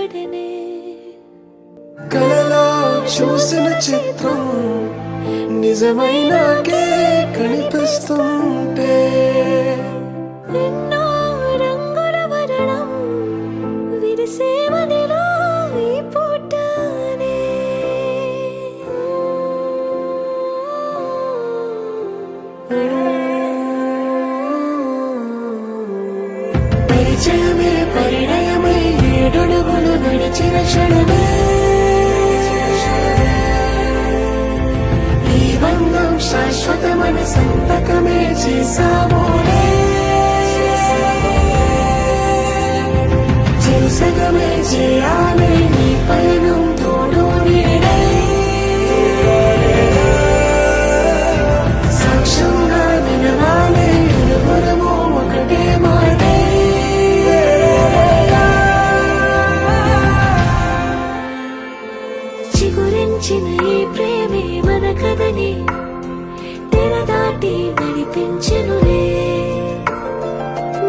కనబడనే. కలలో చూసిన చిత్రం నిజమైనాకే కనిపిస్తుంటే ఎన్నో రంగుల వర్ణం విరిసేవనిలో ఈ పూటనే. పరిచయమే పరిణయమై 7 అడుగులు నడిచిన క్షణమే ఈ బంధం శాశ్వతమని సంతకమే చేసామోనే. చిరుసగమే చేయాలి నీ పయనం తోడు నీడై. సాక్ష్యంగా నిలవాలి ఇరువురము ఒకటే మాటే. చిగురించిన ఈ ప్రేమే మన కథని తెర దాటి నడిపించెనులే.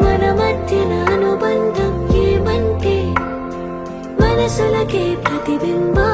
మన మధ్యన అనుబంధం ఏమంటే మనసులకే ప్రతిబింబా